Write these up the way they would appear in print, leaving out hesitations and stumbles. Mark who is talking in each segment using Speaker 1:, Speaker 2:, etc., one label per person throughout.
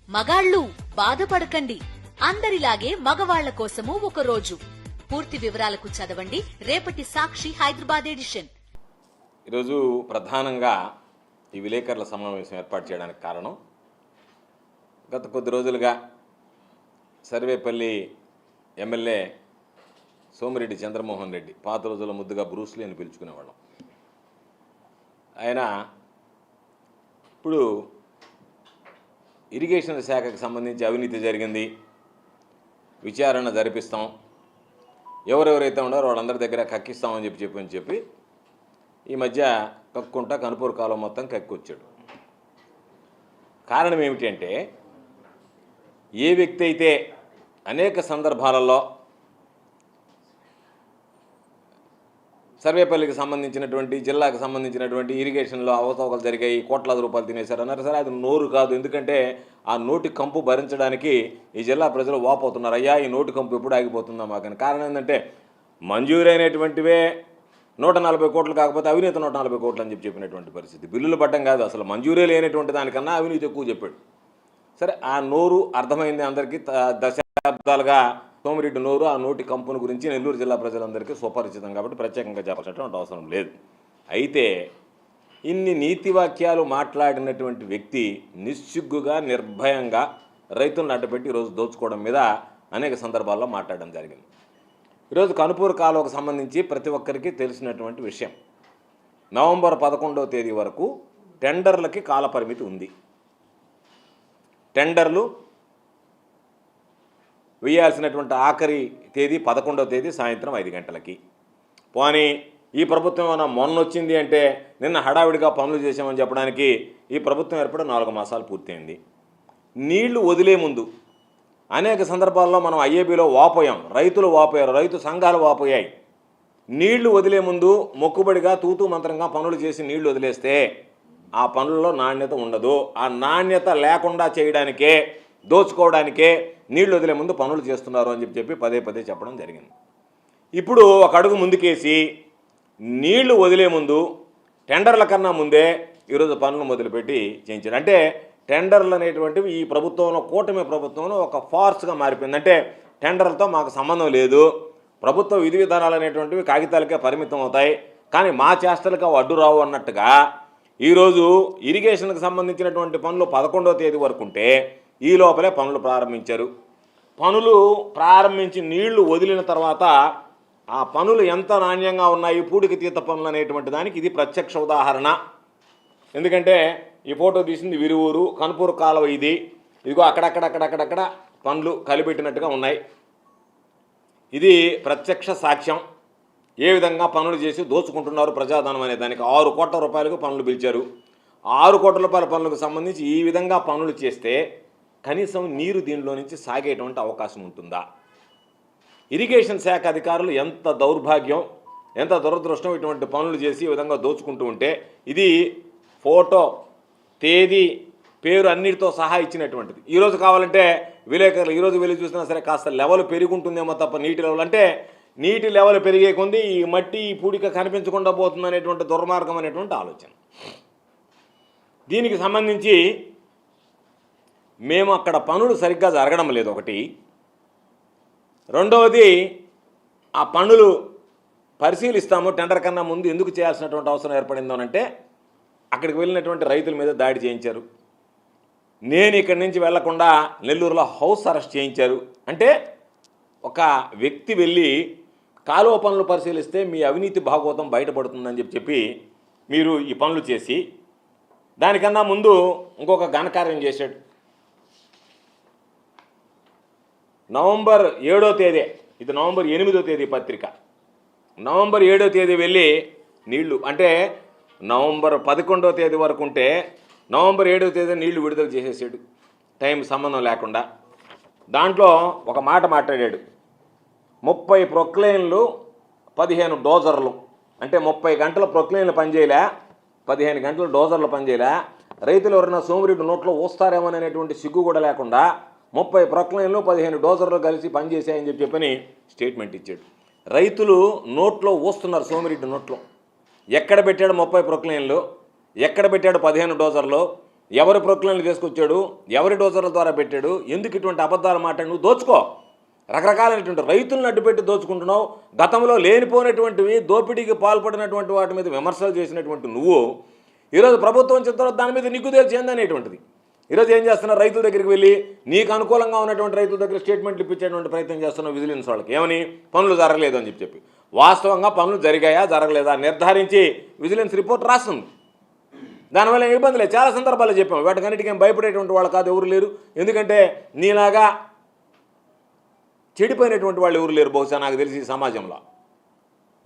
Speaker 1: మగాళ్ళు బాధపడకండి, అందరిలాగే మగవాళ్ల కోసము ఒక రోజు. పూర్తి వివరాలకు చదవండి రేపటి సాక్షి హైదరాబాద్ ఎడిషన్.
Speaker 2: ఈరోజు ప్రధానంగా ఈ విలేకరుల సమావేశం ఏర్పాటు చేయడానికి కారణం, గత కొద్ది రోజులుగా సర్వేపల్లి ఎమ్మెల్యే సోమిరెడ్డి చంద్రమోహన్ రెడ్డి, పాత రోజుల ముద్దుగా బ్రూస్లీ అని పిలుచుకునేవాళ్ళం, ఆయన ఇప్పుడు ఇరిగేషన్ శాఖకు సంబంధించి అవినీతి జరిగింది, విచారణ జరిపిస్తాం, ఎవరెవరైతే ఉన్నారో వాళ్ళందరి దగ్గర కక్కిస్తామని చెప్పి ఈ మధ్య కక్కుంటా కనుపూరు కాలం మొత్తం కక్కొచ్చాడు. కారణం ఏమిటంటే, ఏ వ్యక్తి అయితే అనేక సందర్భాలలో సర్వేపల్లికి సంబంధించినటువంటి, జిల్లాకు సంబంధించినటువంటి ఇరిగేషన్లో అవతవకలు జరిగాయి, కోట్లాది రూపాయలు తినేశారు అన్నారు. సరే, అది నోరు కాదు, ఎందుకంటే ఆ నోటి కంపు భరించడానికి ఈ జిల్లా ప్రజలు వాపోతున్నారు. అయ్యా, ఈ నోటి కంపు ఎప్పుడు ఆగిపోతుందా మాకని. కారణం ఏంటంటే, మంజూరైనటువంటివే 140 కోట్లు కాకపోతే అవినీతి 140 కోట్లు అని చెప్పినటువంటి పరిస్థితి. బిల్లులు పడ్డం కాదు, అసలు మంజూరే లేనటువంటి దానికన్నా అవినీతి ఎక్కువ చెప్పాడు. సరే, ఆ నోరు అర్థమైంది అందరికీ. దశాబ్దాలుగా సోమిరెడ్డి నోరు, ఆ నోటి కంపును గురించి నెల్లూరు జిల్లా ప్రజలందరికీ సుపరిచితం కాబట్టి ప్రత్యేకంగా చెప్పాల్సినటువంటి అవసరం లేదు. అయితే ఇన్ని నీతి వాక్యాలు మాట్లాడినటువంటి వ్యక్తి నిస్సిగ్గుగా, నిర్భయంగా రైతులను అడ్డపెట్టి ఈరోజు దోచుకోవడం మీద అనేక సందర్భాల్లో మాట్లాడడం జరిగింది. ఈరోజు కనుపూరు కాలువకు సంబంధించి ప్రతి ఒక్కరికి తెలిసినటువంటి విషయం, నవంబర్ 11వ తేదీ వరకు టెండర్లకి కాలపరిమితి ఉంది. టెండర్లు వేయాల్సినటువంటి ఆఖరి తేదీ 11వ తేదీ సాయంత్రం 5 గంటలకి. పోనీ ఈ ప్రభుత్వం ఏమైనా మొన్న వచ్చింది అంటే నిన్న హడావిడిగా పనులు చేసామని చెప్పడానికి ఈ ప్రభుత్వం ఏర్పడి 4 మాసాలు పూర్తయింది. నీళ్లు వదిలే ముందు అనేక సందర్భాల్లో మనం ఐఏబీలో వాపోయాం, రైతులు వాపోయారు, రైతు సంఘాలు వాపోయాయి. నీళ్లు వదిలే ముందు మొక్కుబడిగా తూతూ మంత్రంగా పనులు చేసి నీళ్లు వదిలేస్తే ఆ పనుల్లో నాణ్యత ఉండదు. ఆ నాణ్యత లేకుండా చేయడానికే, దోచుకోవడానికే నీళ్లు వదిలే ముందు పనులు చేస్తున్నారు అని చెప్పి పదే పదే చెప్పడం జరిగింది. ఇప్పుడు ఒక అడుగు ముందుకేసి నీళ్లు వదిలే ముందు టెండర్ల కన్నా ముందే ఈరోజు పనులు మొదలుపెట్టి చేయించారు. అంటే టెండర్లు అనేటువంటివి ఈ ప్రభుత్వంలో, కూటమి ప్రభుత్వంలో ఒక ఫార్స్గా మారిపోయింది. అంటే టెండర్లతో మాకు సంబంధం లేదు, ప్రభుత్వ విధి విధానాలు అనేటువంటివి కాగితాలకే పరిమితం అవుతాయి, కానీ మా చేష్టలకు అవి అడ్డు రావు అన్నట్టుగా ఈరోజు ఇరిగేషన్కి సంబంధించినటువంటి పనులు 11వ తేదీ వరకు ఉంటే ఈ లోపలే పనులు ప్రారంభించారు. పనులు ప్రారంభించి నీళ్లు వదిలిన తర్వాత ఆ పనులు ఎంత నాణ్యంగా ఉన్నాయి, పూడికి తీత పనులు అనేటువంటి దానికి ఇది ప్రత్యక్ష ఉదాహరణ. ఎందుకంటే ఈ ఫోటో తీసింది విరువూరు, కనుపూరు కాలువ ఇది. ఇదిగో అక్కడక్కడక్కడక్కడక్కడ పనులు కలిపెట్టినట్టుగా ఉన్నాయి. ఇది ప్రత్యక్ష సాక్ష్యం. ఏ విధంగా పనులు చేసి దోచుకుంటున్నారు ప్రజాధనం అనే దానికి. 6 కోట్ల రూపాయలకు పనులు పిలిచారు. 6 కోట్ల రూపాయల పనులకు సంబంధించి ఈ విధంగా పనులు చేస్తే కనీసం నీరు దీనిలో నుంచి సాగేటువంటి అవకాశం ఉంటుందా? ఇరిగేషన్ శాఖ అధికారులు ఎంత దౌర్భాగ్యం, ఎంత దురదృష్టం, ఇటువంటి పనులు చేసి ఈ విధంగా దోచుకుంటూ ఉంటే ఇది ఫోటో, తేదీ, పేరు అన్నిటితో సహా ఇచ్చినటువంటిది. ఈరోజు కావాలంటే విలేకరులు ఈరోజు వెళ్ళి చూసినా సరే కాస్త లెవెల్ పెరుగుంటుందేమో తప్ప నీటి లెవెల్ అంటే నీటి లెవెల్ పెరిగే కొంది ఈ మట్టి, ఈ పూడిక కనిపించకుండా పోతుంది అనేటువంటి దుర్మార్గం అనేటువంటి ఆలోచన. దీనికి సంబంధించి మేము అక్కడ పనులు సరిగ్గా జరగడం లేదు ఒకటి. రెండవది, ఆ పనులు పరిశీలిస్తాము టెండర్ కన్నా ముందు ఎందుకు చేయాల్సినటువంటి అవసరం ఏర్పడిందోనంటే అక్కడికి వెళ్ళినటువంటి రైతుల మీద దాడి చేయించారు. నేను ఇక్కడి నుంచి వెళ్లకుండా నెల్లూరులో హౌస్ అరెస్ట్ చేయించారు. అంటే ఒక వ్యక్తి వెళ్ళి కాలువ పనులు పరిశీలిస్తే మీ అవినీతి భాగవతం బయటపడుతుందని చెప్పి మీరు ఈ పనులు చేసి దానికన్నా ముందు ఇంకొక ఘనకార్యం చేశాడు. నవంబర్ 7వ తేదీ, ఇది నవంబర్ 8వ తేదీ పత్రిక, నవంబర్ 7వ తేదీ వెళ్ళి నీళ్లు, అంటే నవంబర్ 11వ తేదీ వరకు ఉంటే నవంబర్ 7వ తేదీ నీళ్లు విడుదల చేసేసాడు టైం సంబంధం లేకుండా. దాంట్లో ఒక మాట మాట్లాడాడు, 30 ప్రొక్లైన్లు 15 డోజర్లు, అంటే 30 గంటల ప్రొక్లైన్లు పనిచేయలే, 15 గంటల డోజర్లు పనిచేయలే. రైతులు ఎవరైనా సోమిరెడ్డి నోట్లో వస్తారేమోననేటువంటి సిగ్గు కూడా లేకుండా 30 ప్రొక్లైన్లు 15 డోజర్లు కలిసి పనిచేసాయని చెప్పని స్టేట్మెంట్ ఇచ్చాడు. రైతులు నోట్లో వస్తున్నారు సోమిరెడ్డి నోట్లో. ఎక్కడ పెట్టాడు 30 ప్రొక్లైన్లు, ఎక్కడ పెట్టాడు 15 డోజర్లు, ఎవరి ప్రొక్లైన్లు తీసుకొచ్చాడు, ఎవరి డోజర్ల ద్వారా పెట్టాడు, ఎందుకు ఇటువంటి అబద్ధాలు మాట్లాడి నువ్వు దోచుకో. రకరకాలైనటువంటి రైతులను అడ్డుపెట్టి దోచుకుంటున్నావు. గతంలో లేనిపోయినటువంటివి దోపిడీకి పాల్పడినటువంటి వాటి మీద విమర్శలు చేసినటువంటి నువ్వు ఈరోజు ప్రభుత్వం వచ్చిన తర్వాత దాని మీద నిగ్గుదేలు చెందనేటువంటిది. ఈరోజు ఏం చేస్తున్నారు, రైతుల దగ్గరికి వెళ్ళి నీకు అనుకూలంగా ఉన్నటువంటి రైతుల దగ్గర స్టేట్మెంట్లు ఇప్పించేటువంటి ప్రయత్నం చేస్తున్నావు విజిలెన్స్ వాళ్ళకి. ఏమని, పనులు జరగలేదు అని చెప్పి వాస్తవంగా పనులు జరిగాయా జరగలేదా నిర్ధారించి విజిలెన్స్ రిపోర్ట్ రాస్తుంది. దానివల్ల ఇబ్బంది లేదు. చాలా సందర్భాల్లో చెప్పాం, వాటికన్నిటికీ ఏం భయపడేటువంటి వాళ్ళు కాదు, ఎవరు లేరు. ఎందుకంటే నీలాగా చెడిపోయినటువంటి వాళ్ళు ఎవరు లేరు బహుశా నాకు తెలిసి ఈ సమాజంలో.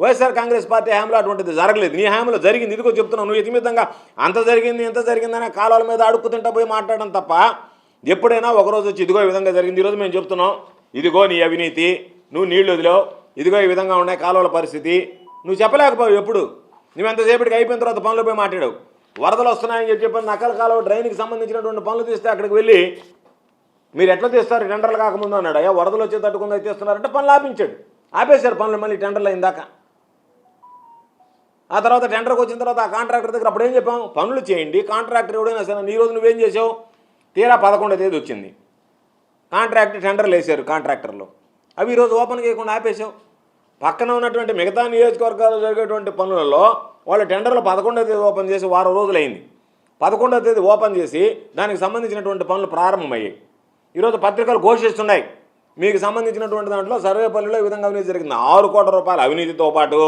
Speaker 2: వైఎస్ఆర్ కాంగ్రెస్ పార్టీ హయాంలో అటువంటిది జరగలేదు. నీ హయాంలో జరిగింది. ఇదిగో చెప్తున్నావు, నువ్వు ఇతిమితంగా అంత జరిగింది ఇంత జరిగిందనే కాలాల మీద అడుక్కుతుంటా పోయి మాట్లాడడం తప్ప ఎప్పుడైనా ఒకరోజు వచ్చి ఇదిగో ఈ విధంగా జరిగింది, ఈరోజు మేము చెప్తున్నాం ఇదిగో నీ అవినీతి, నువ్వు నీళ్లు వదిలేవు, ఇదిగో ఈ విధంగా ఉన్నాయి కాలువల పరిస్థితి, నువ్వు చెప్పలేకపోయావు. ఎప్పుడు నువ్వు ఎంతసేపటికి అయిపోయిన తర్వాత పనులు పోయి మాట్లాడావు. వరదలు వస్తున్నాయని చెప్పి నకల కాలువ డ్రైన్కి సంబంధించినటువంటి పనులు తీస్తే అక్కడికి వెళ్ళి మీరు ఎట్లా తీస్తారు టెండర్లు కాకముందు అన్నాడు. అయ్యా వరదలు వచ్చే తట్టుకుందా తీస్తున్నారంటే పనులు ఆపించాడు. ఆపేశారు పనులు మళ్ళీ టెండర్లు అయిందాక. ఆ తర్వాత టెండర్కి వచ్చిన తర్వాత ఆ కాంట్రాక్టర్ దగ్గర అప్పుడు ఏం చెప్పాము, పనులు చేయండి, కాంట్రాక్టర్ ఎవడైనా సరే. ఈ రోజు నువ్వేం చేసావు, తీరా 11వ తేదీ వచ్చింది, కాంట్రాక్టర్ టెండర్లు వేసారు కాంట్రాక్టర్లు, అవి ఈరోజు ఓపెన్ చేయకుండా ఆపేసావు. పక్కన ఉన్నటువంటి మిగతా నియోజకవర్గాల్లో జరిగేటువంటి పనులలో వాళ్ళు టెండర్లు 11వ తేదీ ఓపెన్ చేసి వారం రోజులైంది. 11వ తేదీ ఓపెన్ చేసి దానికి సంబంధించినటువంటి పనులు ప్రారంభమయ్యాయి. ఈరోజు పత్రికలు ఘోషిస్తున్నాయి మీకు సంబంధించినటువంటి దాంట్లో సర్వేపల్లిలో ఈ విధంగా అవినీతి జరిగింది. 6 కోట్ల రూపాయల అవినీతితో పాటు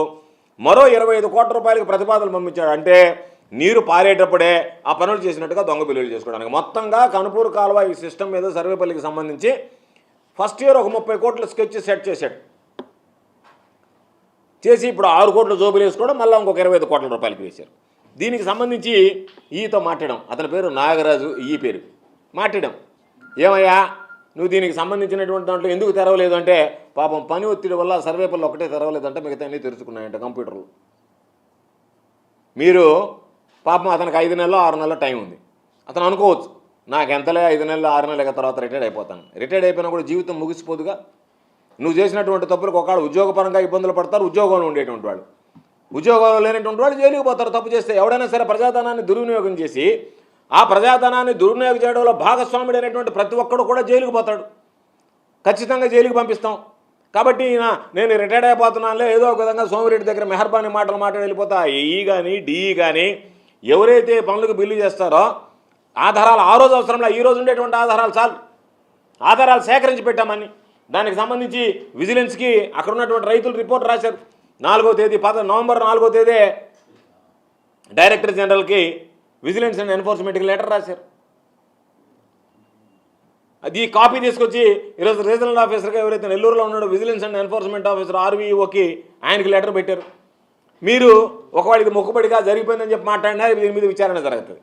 Speaker 2: మరో 25 కోట్ల రూపాయలకు ప్రతిపాదనలు పంపించాడు. అంటే నీరు పారేటప్పుడే ఆ పనులు చేసినట్టుగా దొంగ బిల్లులు చేసుకోవడానికి. మొత్తంగా కనుపూరు కాలువ ఈ సిస్టమ్ మీద సర్వేపల్లికి సంబంధించి ఫస్ట్ ఇయర్ ఒక 30 కోట్ల స్కెచ్ సెట్ చేశాడు. చేసి ఇప్పుడు 6 కోట్ల జోబులు వేసుకోవడం, మళ్ళీ ఇంకొక 25 కోట్ల రూపాయలకి వేశారు. దీనికి సంబంధించి ఈతో మాట్లాడడం, అతని పేరు నాగరాజు, ఈ పేరు మాట్లాడడం, ఏమయ్యా నువ్వు దీనికి సంబంధించినటువంటి దాంట్లో ఎందుకు తెరవలేదు అంటే, పాపం పని ఒత్తిడి వల్ల సర్వేపల్లి ఒకటే తెరవలేదంటే మిగతా అన్నీ తెరుచుకున్నాయంట కంప్యూటర్లు. మీరు పాపం అతనికి 5 నెలలు 6 నెలల టైం ఉంది. అతను అనుకోవచ్చు నాకు ఎంతలే 5 నెలలు 6 నెలల తర్వాత రిటైర్డ్ అయిపోతాను. రిటైర్డ్ అయిపోయినా కూడా జీవితం ముగిసిపోదుగా. నువ్వు చేసినటువంటి తప్పులకు ఒకళ్ళు ఉద్యోగపరంగా ఇబ్బందులు పడతారు, ఉద్యోగంలో ఉండేటువంటి వాళ్ళు, ఉద్యోగంలో లేనటువంటి వాళ్ళు జైలుకి పోతారు తప్పు చేస్తే. ఎవడైనా సరే ప్రజాధనాన్ని దుర్వినియోగం చేసి ఆ ప్రజాధనాన్ని దుర్వినియోగం చేయడంలో భాగస్వాముడు అనేటువంటి ప్రతి ఒక్కడు కూడా జైలుకు పోతాడు. ఖచ్చితంగా జైలుకి పంపిస్తాం. కాబట్టి నేను రిటైర్డ్ అయిపోతున్నానులే ఏదో ఒక విధంగా సోమిరెడ్డి దగ్గర మెహర్బానీ మాటలు మాట్లాడి వెళ్ళిపోతా. ఏఈ కానీ డిఈ కానీ ఎవరైతే పనులకు బిల్లు చేస్తారో ఆధారాలు ఆ రోజు అవసరంలో ఈ రోజు ఉండేటువంటి ఆధారాలు చాలు. ఆధారాలు సేకరించి పెట్టామని దానికి సంబంధించి విజిలెన్స్కి అక్కడ ఉన్నటువంటి రైతులు రిపోర్ట్ రాశారు. 4వ తేదీ నవంబర్ 4వ తేదీ డైరెక్టర్ జనరల్కి విజిలెన్స్ అండ్ ఎన్ఫోర్స్మెంట్కి లెటర్ రాశారు. అది కాపీ తీసుకొచ్చి ఈరోజు రీజనల్ ఆఫీసర్గా ఎవరైతే నెల్లూరులో ఉన్నాడో విజిలెన్స్ అండ్ ఎన్ఫోర్స్మెంట్ ఆఫీసర్ ఆర్వీఓకి ఆయనకి లెటర్ పెట్టారు. మీరు ఒకవేళ ఇది మొక్కుబడిగా జరిగిపోయిందని చెప్పి మాట్లాడినా దీని మీద విచారణ జరుగుతుంది.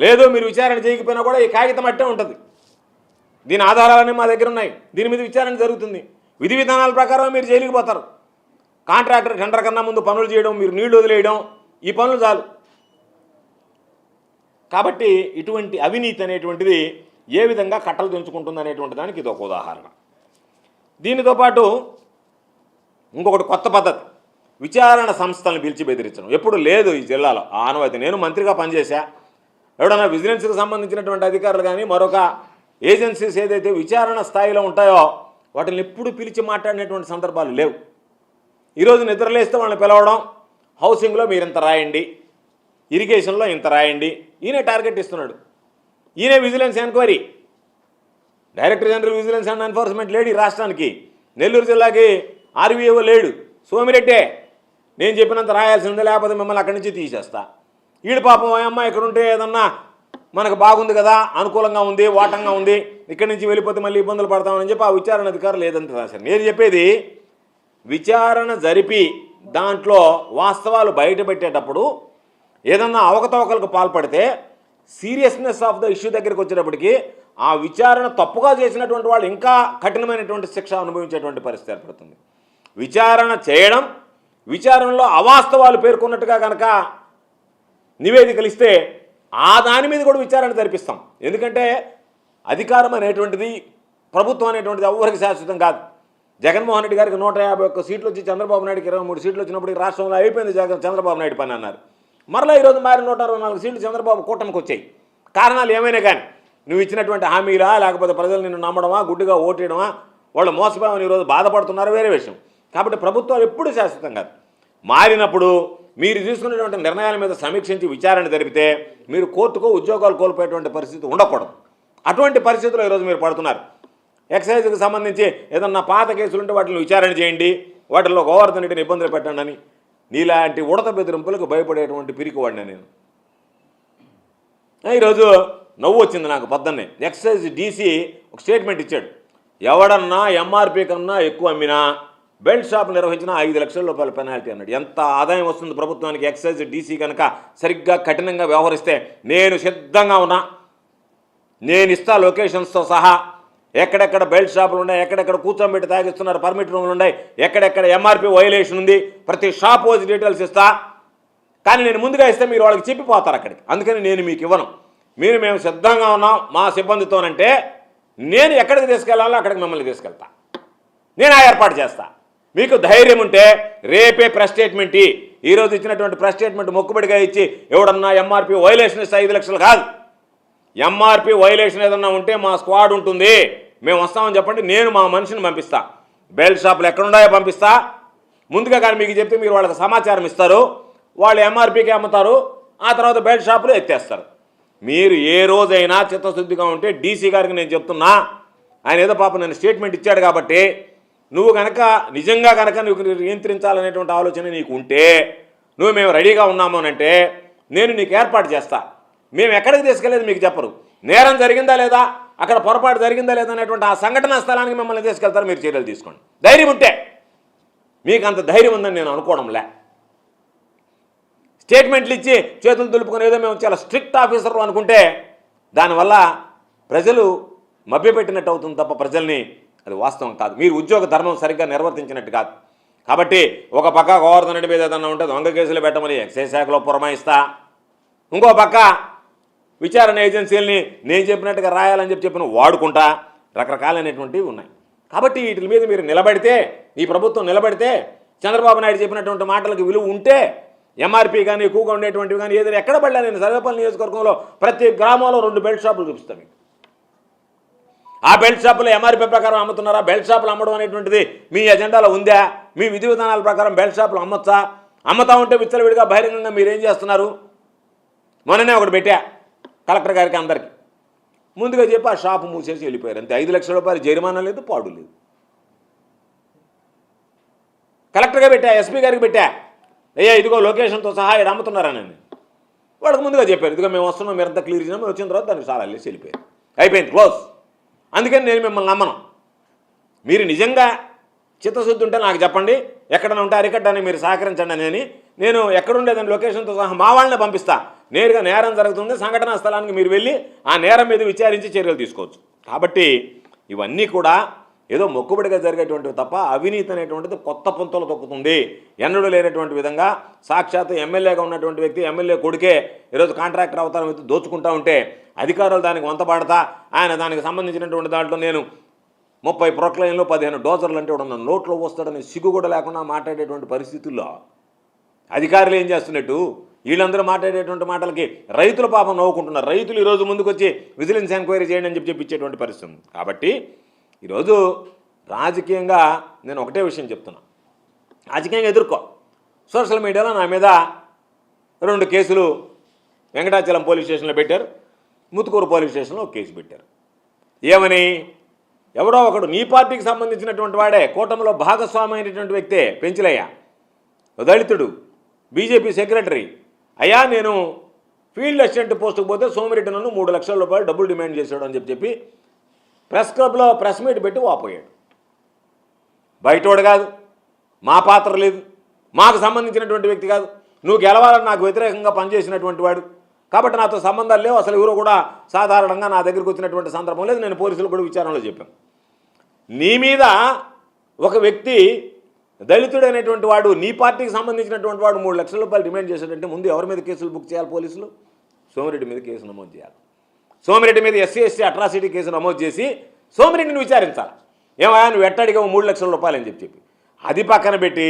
Speaker 2: లేదు మీరు విచారణ చేయకపోయినా కూడా ఈ కాగితం అట్టే ఉంటుంది. దీని ఆధారాలన్నీ మా దగ్గర ఉన్నాయి, దీని మీద విచారణ జరుగుతుంది. విధి విధానాల ప్రకారం మీరు జైలుకి పోతారు. కాంట్రాక్టర్ టెండర్ కన్నా ముందు పనులు చేయడం, మీరు నీళ్లు వదిలేయడం, ఈ పనులు చాలు. కాబట్టి ఇటువంటి అవినీతి అనేటువంటిది ఏ విధంగా కట్టలు తెంచుకుంటుంది అనేటువంటి దానికి ఇది ఒక ఉదాహరణ. దీనితో పాటు ఇంకొకటి కొత్త పద్ధతి, విచారణ సంస్థలను పిలిచి బెదిరించడం. ఎప్పుడు లేదు ఈ జిల్లాలో ఆనవాయితీ. నేను మంత్రిగా పనిచేశా, ఎవడన్నా విజిలెన్స్కి సంబంధించినటువంటి అధికారులు కానీ మరొక ఏజెన్సీస్ ఏదైతే విచారణ స్థాయిలో ఉంటాయో వాటిని ఎప్పుడు పిలిచి మాట్లాడినటువంటి సందర్భాలు లేవు. ఈరోజు నిద్రలేస్తే వాళ్ళని పిలవడం, హౌసింగ్లో మీరు ఇంత రాయండి, ఇరిగేషన్లో ఇంత రాయండి, ఈయనే టార్గెట్ ఇస్తున్నాడు. ఈయనే vigilance enquiry director general vigilance and enforcement లేడు ఈ రాష్ట్రానికి. నెల్లూరు జిల్లాకి ఆర్వీఓ లేడు, సోమిరెడ్డే. నేను చెప్పినంత రాయాల్సిందే, లేకపోతే మిమ్మల్ని అక్కడి నుంచి తీసేస్తా. ఈడు పాపం అమ్మ ఇక్కడ ఉంటే ఏదన్నా మనకు బాగుంది కదా, అనుకూలంగా ఉంది, వాటంగా ఉంది, ఇక్కడి నుంచి వెళ్ళిపోతే మళ్ళీ ఇబ్బందులు పడతామని చెప్పి ఆ విచారణ అధికారులు లేదంత రాశారు. నేను చెప్పేది విచారణ జరిపి దాంట్లో వాస్తవాలు బయటపెట్టేటప్పుడు ఏదన్నా అవకతవకలకు పాల్పడితే సీరియస్నెస్ ఆఫ్ ద ఇష్యూ దగ్గరికి వచ్చేటప్పటికి ఆ విచారణ తప్పుగా చేసినటువంటి వాళ్ళు ఇంకా కఠినమైనటువంటి శిక్ష అనుభవించేటువంటి పరిస్థితి ఏర్పడుతుంది. విచారణ చేయడం, విచారణలో అవాస్తవాలు పేర్కొన్నట్టుగా కనుక నివేదికలు ఇస్తే ఆ దాని మీద కూడా విచారణ జరిపిస్తాం. ఎందుకంటే అధికారం అనేటువంటిది, ప్రభుత్వం అనేటువంటిది ఎవరికి శాశ్వతం కాదు. జగన్మోహన్ రెడ్డి గారికి 151 సీట్లు వచ్చి చంద్రబాబు నాయుడుకి 23 సీట్లు వచ్చినప్పటికి రాష్ట్రంలో అయిపోయింది చంద్రబాబు నాయుడు పని అన్నారు. మరలా ఈరోజు మారి 164 సీట్లు చంద్రబాబు కూటమికి వచ్చాయి. కారణాలు ఏమైనా కానీ నువ్వు ఇచ్చినటువంటి హామీలా, లేకపోతే ప్రజలు నిన్ను నమ్మడమా, గుడ్డిగా ఓటేయడమా, వాళ్ళు మోసపోయామని ఈరోజు బాధపడుతున్నారు, వేరే విషయం. కాబట్టి ప్రభుత్వాలు ఎప్పుడూ శాశ్వతం కాదు. మారినప్పుడు మీరు తీసుకునేటువంటి నిర్ణయాల మీద సమీక్షించి విచారణ జరిపితే మీరు కోర్టుకో ఉద్యోగాలు కోల్పోయేటువంటి పరిస్థితి ఉండకూడదు. అటువంటి పరిస్థితుల్లో ఈరోజు మీరు పడుతున్నారు. ఎక్సైజ్కి సంబంధించి ఏదన్నా పాత కేసులు ఉంటే వాటిని విచారణ చేయండి, వాటిల్లో గోవర్ధన్ రెడ్డిని ఇబ్బందులు పెట్టండి అని నీలాంటి ఉడత బెదిరింపులకు భయపడేటువంటి పిరికివాడిని నేను. ఈరోజు నవ్వు వచ్చింది నాకు పొద్దున్నే. ఎక్సైజ్ డీసీ ఒక స్టేట్మెంట్ ఇచ్చాడు. ఎవడన్నా ఎంఆర్పీ కన్నా ఎక్కువ అమ్మినా బెల్ట్ షాప్ నిర్వహించిన 5 లక్షల రూపాయల పెనాల్టీ అన్నాడు. ఎంత ఆదాయం వస్తుంది ప్రభుత్వానికి ఎక్సైజ్ డీసీ కనుక సరిగ్గా కఠినంగా వ్యవహరిస్తే నేను సిద్ధంగా ఉన్నా. నేను ఇస్తా లొకేషన్స్తో సహా. ఎక్కడెక్కడ బెల్ట్ షాపులు ఉన్నాయి, ఎక్కడెక్కడ కూర్చోబెట్టి తాగిస్తున్నారు, పర్మిట్ రూములు ఉన్నాయి, ఎక్కడెక్కడ ఎంఆర్పీ వైలేషన్ ఉంది, ప్రతి షాప్ వచ్చి డీటెయిల్స్ ఇస్తా. కానీ నేను ముందుగా ఇస్తే మీరు వాళ్ళకి చెప్పిపోతారు అక్కడికి. అందుకని నేను మీకు ఇవ్వను. మేము సిద్ధంగా ఉన్నాం మా సిబ్బందితోనంటే నేను ఎక్కడికి తీసుకెళ్లాలో అక్కడికి మిమ్మల్ని తీసుకెళ్తా. నేను ఆ ఏర్పాటు చేస్తా. మీకు ధైర్యం ఉంటే రేపే ప్రెస్ స్టేట్మెంట్ ఈరోజు ఇచ్చినటువంటి ప్రెస్ స్టేట్మెంట్ మొక్కుబడిగా ఇచ్చి ఎవడన్నా ఎంఆర్పీ వైలేషన్ ఇస్తే 5 లక్షలు కాదు. ఎంఆర్పీ వైలేషన్ ఏదన్నా ఉంటే మా స్క్వాడ్ ఉంటుంది, మేము వస్తామని చెప్పండి. నేను మా మనిషిని పంపిస్తా. బెల్ట్ షాపులు ఎక్కడున్నాయో పంపిస్తా. ముందుగా కానీ మీకు చెప్తే మీరు వాళ్ళకి సమాచారం ఇస్తారు, వాళ్ళు ఎంఆర్పీకి అమ్ముతారు, ఆ తర్వాత బెల్ట్ షాపులు ఎత్తేస్తారు. మీరు ఏ రోజైనా చిత్తశుద్ధిగా ఉంటే డీసీ గారికి నేను చెప్తున్నా, ఆయన ఏదో పాపం నేను స్టేట్మెంట్ ఇచ్చాడు కాబట్టి నువ్వు కనుక నిజంగా కనుక నువ్వు నియంత్రించాలనేటువంటి ఆలోచన నీకు ఉంటే మేము రెడీగా ఉన్నాము అంటే నేను నీకు ఏర్పాటు చేస్తా. మేము ఎక్కడికి తీసుకెళ్ళేది మీకు చెప్పరు. నేరం జరిగిందా లేదా, అక్కడ పొరపాటు జరిగిందా లేదా అనేటువంటి ఆ సంఘటనా స్థలానికి మిమ్మల్ని తీసుకెళ్తారు. మీరు చర్యలు తీసుకోండి. ధైర్యం ఉంటే. మీకు అంత ధైర్యం ఉందని నేను అనుకోవడంలే. స్టేట్మెంట్లు ఇచ్చి చేతులు దులుపుకొని ఏదో మేము చాలా స్ట్రిక్ట్ ఆఫీసర్లు అనుకుంటే దానివల్ల ప్రజలు మభ్యపెట్టినట్టు అవుతుంది తప్ప ప్రజల్ని అది వాస్తవం కాదు. మీరు ఉద్యోగ ధర్మం సరిగ్గా నిర్వర్తించినట్టు కాదు. కాబట్టి ఒక పక్క గోవర్ధన్ రెడ్డి మీద ఏదన్నా ఉంటే దొంగ కేసులు పెట్టమని ఎక్సైజ్ శాఖలో పురమాయిస్తా, ఇంకో పక్క విచారణ ఏజెన్సీలని నేను చెప్పినట్టుగా రాయాలని చెప్పిన వాడుకుంటా, రకరకాలైనటువంటివి ఉన్నాయి. కాబట్టి వీటి మీద మీరు నిలబడితే, ఈ ప్రభుత్వం నిలబడితే, చంద్రబాబు నాయుడు చెప్పినటువంటి మాటలకు విలువ ఉంటే ఎంఆర్పీ కానీ ఎక్కువగా ఉండేటువంటివి కానీ ఏదైనా ఎక్కడ పడలే. నేను సర్వేపల్లి నియోజకవర్గంలో ప్రతి గ్రామంలో 2 బెల్ట్ షాపులు చూపిస్తాను మీకు. ఆ బెల్ట్ షాపులు ఎంఆర్పీ ప్రకారం అమ్ముతున్నారా? బెల్ట్ షాపులు అమ్మడం అనేటువంటిది మీ ఎజెండాలో ఉందా? మీ విధి విధానాల ప్రకారం బెల్ట్ షాపులు అమ్మొచ్చా? అమ్ముతా ఉంటే విచ్చలవిడిగా బహిరంగంగా మీరేం చేస్తున్నారు? మొన్ననే ఒకటి పెట్టా కలెక్టర్ గారికి అందరికీ. ముందుగా చెప్పి ఆ షాపు మూసేసి వెళ్ళిపోయారు. అంతే. 5 లక్షల రూపాయలు జరిమానా లేదు, పాడు లేదు. కలెక్టర్గా పెట్టా, ఎస్పీ గారికి పెట్టా, అయ్యా ఇదిగో లొకేషన్తో సహా ఇక్కడ అమ్ముతున్నారని. వాళ్ళకి ముందుగా చెప్పారు, ఇదిగో మేము వస్తున్నాం, మీరంతా క్లియర్ చేసినాం, మేము వచ్చిన తర్వాత దానికి చాలా వెళ్ళేసి వెళ్ళిపోయారు. అయిపోయింది, క్లోజ్. అందుకని నేను మిమ్మల్ని నమ్మను. మీరు నిజంగా చిత్తశుద్ధి ఉంటే నాకు చెప్పండి, ఎక్కడైనా ఉంటే అరికట్టడానికి మీరు సహకరించండి అని. నేను ఎక్కడుండేదని లొకేషన్తో సహా మా వాళ్ళని పంపిస్తా. నేరుగా నేరం జరుగుతుంది, సంఘటనా స్థలానికి మీరు వెళ్ళి ఆ నేరం మీద విచారించి చర్యలు తీసుకోవచ్చు. కాబట్టి ఇవన్నీ కూడా ఏదో మొక్కుబడిగా జరిగేటువంటివి తప్ప అవినీతి అనేటువంటిది కొత్త పుంతలు తొక్కుతుంది. ఎన్నడూ లేనటువంటి విధంగా సాక్షాత్ ఎమ్మెల్యేగా ఉన్నటువంటి వ్యక్తి, ఎమ్మెల్యే కొడుకే ఈరోజు కాంట్రాక్టర్ అవతారం వ్యక్తి దోచుకుంటా ఉంటే అధికారులు దానికి వంతపడతా, ఆయన దానికి సంబంధించినటువంటి దాంట్లో నేను 30 ప్రొక్లైన్లు 15 డోజర్లు అంటే ఉన్న నోట్లో వస్తాడని సిగ్గు కూడా లేకుండా మాట్లాడేటువంటి పరిస్థితుల్లో అధికారులు ఏం చేస్తున్నట్టు వీళ్ళందరూ మాట్లాడేటువంటి మాటలకి రైతుల పాపం నవ్వుకుంటున్నారు. రైతులు ఈరోజు ముందుకు వచ్చి విజిలెన్స్ ఎంక్వైరీ చేయండి అని చెప్పి ఇచ్చేటువంటి పరిస్థితి ఉంది. కాబట్టి ఈరోజు రాజకీయంగా నేను ఒకటే విషయం చెప్తున్నా, రాజకీయంగా ఎదుర్కో. సోషల్ మీడియాలో నా మీద 2 కేసులు వెంకటాచలం పోలీస్ స్టేషన్లో పెట్టారు, ముతుకూరు పోలీస్ స్టేషన్లో ఒక కేసు పెట్టారు. ఏమని? ఎవడో ఒకడు నీ పార్టీకి సంబంధించినటువంటి వాడే, కూటమిలో భాగస్వామి అయినటువంటి వ్యక్తే, పెంచులయ్య, దళితుడు, బీజేపీ సెక్రటరీ. అయ్యా నేను ఫీల్డ్ అసిస్టెంట్ పోస్టుకు పోతే సోమిరెడ్డి నన్ను 3 లక్షల రూపాయలు డబ్బులు డిమాండ్ చేశాడు అని చెప్పి ప్రెస్ క్లబ్లో ప్రెస్ మీట్ పెట్టి వాపోయాడు. బయటోడు కాదు, మా పాత్ర లేదు, మాకు సంబంధించినటువంటి వ్యక్తి కాదు, నువ్వు గెలవాలని నాకు వ్యతిరేకంగా పనిచేసినటువంటి వాడు, కాబట్టి నాతో సంబంధాలు లేవు, అసలు ఎవరో కూడా సాధారణంగా నా దగ్గరికి వచ్చినటువంటి సందర్భం లేదు. నేను పోలీసులు కూడా విచారణలో చెప్పాను. నీ మీద ఒక వ్యక్తి దళితుడైనటువంటి వాడు, నీ పార్టీకి సంబంధించినటువంటి వాడు 3 లక్షల రూపాయలు డిమాండ్ చేశాడంటే ముందు ఎవరి మీద కేసులు బుక్ చేయాలి? పోలీసులు సోమిరెడ్డి మీద కేసు నమోదు చేయాలి. సోమిరెడ్డి మీద ఎస్సీ ఎస్టీ అట్రాసిటీ కేసు నమోదు చేసి సోమిరెడ్డిని విచారించాలి. ఏమయ్యా నువ్వు ఎట్టడిగా 3 లక్షల రూపాయలు అని చెప్పి అది పక్కన పెట్టి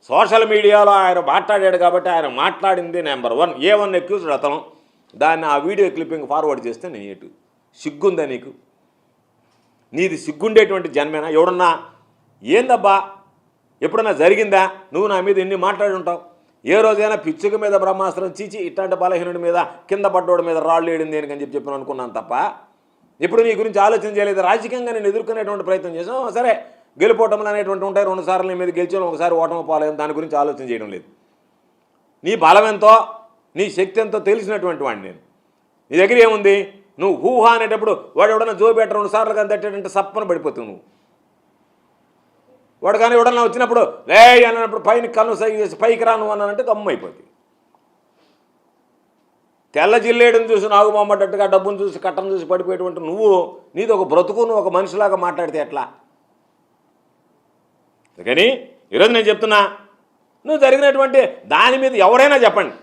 Speaker 2: సోషల్ మీడియాలో ఆయన మాట్లాడాడు కాబట్టి ఆయన మాట్లాడింది నెంబర్ 1 A1 అక్యూజ్డ్ అతను. దాన్ని ఆ వీడియో క్లిప్పింగ్ ఫార్వర్డ్ చేస్తే నేను సిగ్గుందా నీకు? నీది సిగ్గుండేటువంటి జన్మేనా? ఎవడన్నా ఏందబ్బా ఎప్పుడన్నా జరిగిందా? నువ్వు నా మీద ఎన్ని మాట్లాడి ఉంటావు? ఏ రోజైనా పిచ్చుక మీద బ్రహ్మాస్త్రం చీచి ఇట్లాంటి బలహీనుడి మీద కింద పడ్డోడి మీద రాళ్ళు వేయడం దేనికని చెప్పి అనుకున్నాను తప్ప ఇప్పుడు నీ గురించి ఆలోచన చేయలేదు. రాజకీయంగా నేను ఎదుర్కొనేటువంటి ప్రయత్నం చేసాం. సరే, గెలుపోవటంలో అనేటువంటి ఉంటాయి. 2 సార్లు నీ మీద గెలిచాను, ఒకసారి ఓటమి పోలేదు. దాని గురించి ఆలోచన చేయడం లేదు. నీ బలం ఎంతో, నీ శక్తి ఎంతో తెలిసినటువంటి వాడిని నేను. నీ దగ్గర ఏముంది? నువ్వు హూహా అనేటప్పుడు వాడు ఎవడన్నా జోబెట్ట 2 సార్లు కానీ తట్టేటంటే సప్పన పడిపోతావు నువ్వు. వాడు కానీ ఎవడన్నా వచ్చినప్పుడు లే అన్నప్పుడు పైన కన్ను సైగ చేసి పైకి రాను అన్నానంటే గమ్మైపోతుంది. తెల్ల జిల్లేడుని చూసి నాగుబొమ్మటట్టుగా డబ్బును చూసి కట్టను చూసి పడిపోయేటువంటి నువ్వు నీది ఒక బ్రతుకు, నువ్వు ఒక మనిషిలాగా మాట్లాడితే ఎట్లా? కానీ ఈరోజు నేను చెప్తున్నా, నువ్వు జరిగినటువంటి దాని మీద ఎవరైనా చెప్పండి,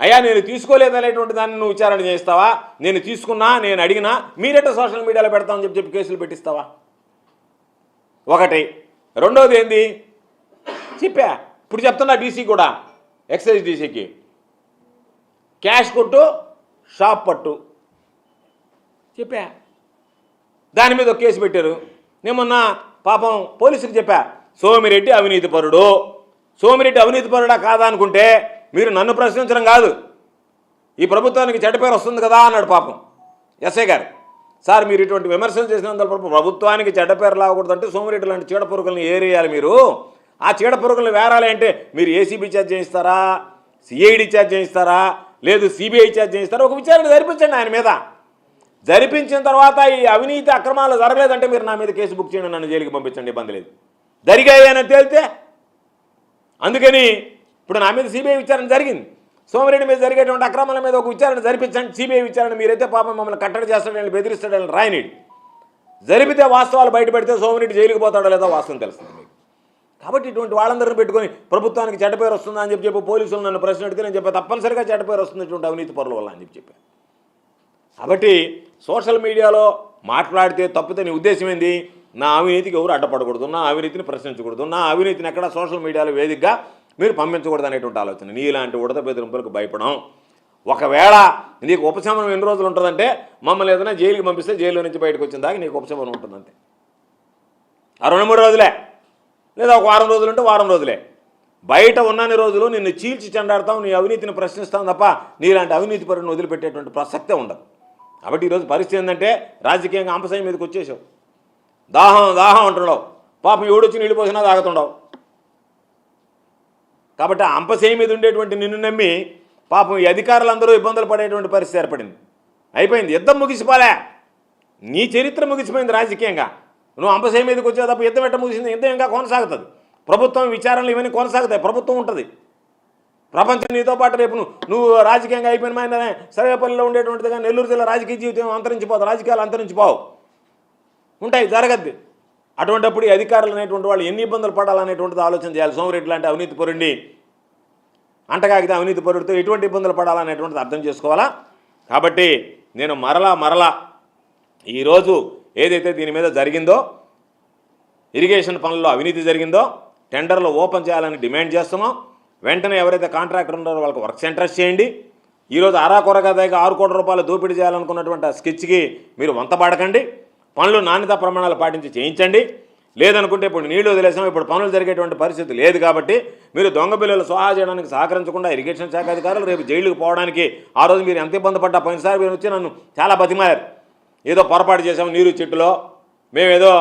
Speaker 2: అయ్యా నేను తీసుకోలేదనేటువంటి దాన్ని నువ్వు విచారణ చేస్తావా? నేను తీసుకున్నా, నేను అడిగినా మీరెట్ట సోషల్ మీడియాలో పెడతామని చెప్పి కేసులు పెట్టిస్తావా? ఒకటి. రెండోది ఏంది చెప్పా, ఇప్పుడు చెప్తున్నా డీసీ కూడా, ఎక్సైజ్ డీసీకి క్యాష్ కొట్టు షాప్ పట్టు చెప్పా. దాని మీద ఒక కేసు పెట్టారు. నేను మొన్న పాపం పోలీసుకి చెప్పా, సోమిరెడ్డి అవినీతిపరుడు. సోమిరెడ్డి అవినీతిపరుడా కాదా అనుకుంటే మీరు నన్ను ప్రశ్నించడం కాదు, ఈ ప్రభుత్వానికి చెడ్డ పేరు వస్తుంది కదా అన్నాడు పాపం ఎస్ఐ గారు. సార్ మీరు ఇటువంటి విమర్శలు చేసినందుకు ప్రభుత్వానికి చెడ్డ పేరు రాకూడదంటే సోమిరెడ్డి లాంటి చీడ పురుగులను ఏరేయాలి మీరు. ఆ చీడ పురుగులను వేరాలి అంటే మీరు ఏసీబీ ఛార్జ్ చేయిస్తారా, సిఐడి ఛార్జ్ చేయిస్తారా, లేదు సిబిఐ ఛార్జ్ చేయిస్తారా? ఒక విచారణ జరిపించండి ఆయన మీద. జరిపించిన తర్వాత ఈ అవినీతి అక్రమాలు జరగలేదంటే మీరు నా మీద కేసు బుక్ చేయండి, నన్ను జైలుకి పంపించండి, ఇబ్బంది లేదు. జరిగాయని తేలితే అందుకని ఇప్పుడు నా మీద సిబిఐ విచారణ జరిగింది. సోమిరెడ్డి మీద జరిగేటువంటి అక్రమాల మీద ఒక విచారణ జరిపించండి, సిబిఐ విచారణ. మీరైతే పాపం మమ్మల్ని కట్టడి చేస్తాడని బెదిరిస్తాడని రాయనీడు. జరిపితే వాస్తవాలు బయటపెడితే సోమిరెడ్డి జైలుకి పోతాడో లేదో వాస్తవం తెలుస్తుంది మీకు. కాబట్టి ఇటువంటి వాళ్ళందరినీ పెట్టుకొని ప్రభుత్వానికి చెడ్డ పేరు వస్తుందా అని చెప్పి పోలీసులు నన్ను ప్రశ్న అడిగితే నేను చెప్పాను తప్పనిసరిగా చెడ్డ పేరు వస్తుంది ఇటువంటి అవినీతి పరుల వల్ల అని చెప్పాను. కాబట్టి సోషల్ మీడియాలో మాట్లాడితే తప్పితే నీ ఉద్దేశం ఏంది? నా అవినీతికి ఎవరు అడ్డపడకూడదు, నా అవినీతిని ప్రశ్నించకూడదు, నా అవినీతిని ఎక్కడ సోషల్ మీడియాలో వేదికగా మీరు పంపించకూడదు అనేటువంటి ఆలోచన. నీలాంటి ఉడత బెదిరింపులకు భయపడం. ఒకవేళ నీకు ఉపశమనం ఎన్ని రోజులు ఉంటుందంటే మమ్మల్ని ఏదైనా జైలుకి పంపిస్తే జైల్లో నుంచి బయటకు వచ్చిన దాకా నీకు ఉపశమనం ఉంటుందంటే ఆ 2-3 రోజులే, లేదా ఒక వారం రోజులు ఉంటే వారం రోజులే. బయట ఉన్నన్ని రోజులు నిన్ను చీల్చి చెండాడతాం, నీ అవినీతిని ప్రశ్నిస్తాం తప్ప నీలాంటి అవినీతి పరుని వదిలిపెట్టేటువంటి ప్రసక్తే ఉండదు. కాబట్టి ఈరోజు పరిస్థితి ఏంటంటే రాజకీయంగా అంపశయం మీదకి వచ్చేసావు. దాహం దాహం అంటున్నావు, పాపం ఎవడొచ్చి నీళ్ళు పోసినా తాగుతుండవు. కాబట్టి ఆ అంపశయం మీద ఉండేటువంటి నిన్ను నమ్మి పాపం ఈ అధికారులందరూ ఇబ్బందులు పడేటువంటి పరిస్థితి ఏర్పడింది. అయిపోయింది, యుద్ధం ముగిసిపోలే, నీ చరిత్ర ముగిసిపోయింది రాజకీయంగా. నువ్వు అంపశయం మీదకి వచ్చే తప్ప యుద్ధం ఎట్ట ముగిసింది? యుద్ధం ఇంకా కొనసాగుతుంది. ప్రభుత్వం విచారణలు ఇవన్నీ కొనసాగుతాయి, ప్రభుత్వం ఉంటుంది. ప్రపంచం నీతో పాటు రేపు నువ్వు రాజకీయంగా అయిపోయిన మైన సర్వేపల్లిలో ఉండేటువంటిదిగా నెల్లూరు జిల్లా రాజకీయ జీవితం అంతరించిపోదు, రాజకీయాలు అంతరించిపోవు, ఉంటాయి, జరగద్ది. అటువంటిప్పుడు ఈ అధికారులు అనేటువంటి వాళ్ళు ఎన్ని ఇబ్బందులు పడాలనేటువంటిది ఆలోచన చేయాలి. సోమిరెడ్డి లాంటి అవినీతి పరుడిని అంటగాగితే అవినీతి పరుడితో ఎటువంటి ఇబ్బందులు పడాలనేటువంటిది అర్థం చేసుకోవాలా. కాబట్టి నేను మరలా ఈరోజు ఏదైతే దీని మీద జరిగిందో, ఇరిగేషన్ పనుల్లో అవినీతి జరిగిందో టెండర్లు ఓపెన్ చేయాలని డిమాండ్ చేస్తున్నాం. వెంటనే ఎవరైతే కాంట్రాక్టర్ ఉన్నారో వాళ్ళకి వర్క్స్ ఇంట్రెస్ట్ చేయండి. ఈరోజు అరాకొరగా దగ్గర 6 కోట్ల రూపాయలు దోపిడీ చేయాలనుకున్నటువంటి ఆ స్కెచ్కి మీరు వంతపాడకండి. పనులు నాణ్యతా ప్రమాణాలు పాటించి చేయించండి. లేదనుకుంటే ఇప్పుడు నీళ్లు వదిలేసాం, ఇప్పుడు పనులు జరిగేటువంటి పరిస్థితి లేదు. కాబట్టి మీరు దొంగ బిల్లులు సోహా చేయడానికి సహకరించకుండా ఇరిగేషన్ శాఖ అధికారులు రేపు జైలుకు పోవడానికి ఆ రోజు మీరు ఎంత ఇబ్బంది పడ్డా పోయినసారి మీరు వచ్చి నన్ను చాలా బతిమారు. ఏదో పొరపాటు చేసాం నీరు చెట్టులో, మేమేదో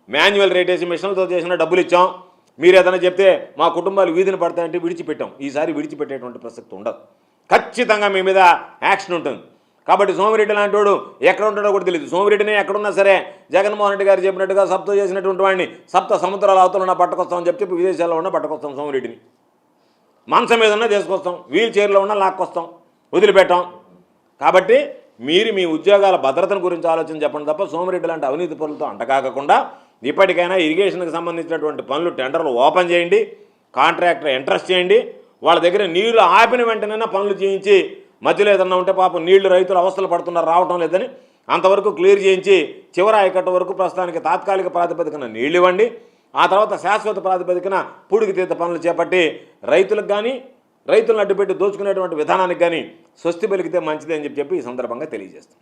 Speaker 2: మాన్యువల్ రేట్ వేసి మిషన్లతో చేసిన డబ్బులు ఇచ్చాం, మీరు ఏదైనా చెప్తే మా కుటుంబాలు వీధిని పడతాయంటే విడిచిపెట్టాం. ఈసారి విడిచిపెట్టేటువంటి ప్రసక్తి ఉండదు, ఖచ్చితంగా మీ మీద యాక్షన్ ఉంటుంది. కాబట్టి సోమిరెడ్డి లాంటి వాడు ఎక్కడ ఉంటాడో కూడా తెలియదు. సోమిరెడ్డిని ఎక్కడున్నా సరే జగన్మోహన్ రెడ్డి గారు చెప్పినట్టుగా సప్త చేసినటువంటి వాడిని సప్త సముద్రాల అవతల ఉన్న పట్టుకొస్తామని చెప్పి విదేశాల్లో ఉన్న పట్టుకొస్తాం. సోమిరెడ్డిని మంచం మీద ఉన్నా తీసుకొస్తాం, వీల్ చైర్లో ఉన్నా లాక్కొస్తాం, వదిలిపెట్టాం. కాబట్టి మీరు మీ ఉద్యోగాల భద్రతను గురించి ఆలోచన చెప్పండి తప్ప సోమిరెడ్డి లాంటి అవినీతి పనులతో అంటకాకుండా ఇప్పటికైనా ఇరిగేషన్కి సంబంధించినటువంటి పనులు టెండర్లు ఓపెన్ చేయండి, కాంట్రాక్టర్ ఇంట్రెస్ట్ చేయండి. వాళ్ళ దగ్గర నీళ్లు ఆపిన వెంటనే పనులు చేయించి, మధ్యలో ఏదన్నా ఉంటే పాపం నీళ్లు రైతులు అవస్థలు పడుతున్నారు రావటం లేదని అంతవరకు క్లియర్ చేయించి చివరి ఆయకట్టు వరకు ప్రస్తుతానికి తాత్కాలిక ప్రాతిపదికన నీళ్ళు ఇవ్వండి. ఆ తర్వాత శాశ్వత ప్రాతిపదికన పూడికతీత పనులు చేపట్టి రైతులకు కానీ రైతులను అడ్డుపెట్టి దోచుకునేటువంటి విధానానికి కానీ స్వస్తి పలికితే మంచిది అని చెప్పి ఈ సందర్భంగా తెలియజేస్తాం.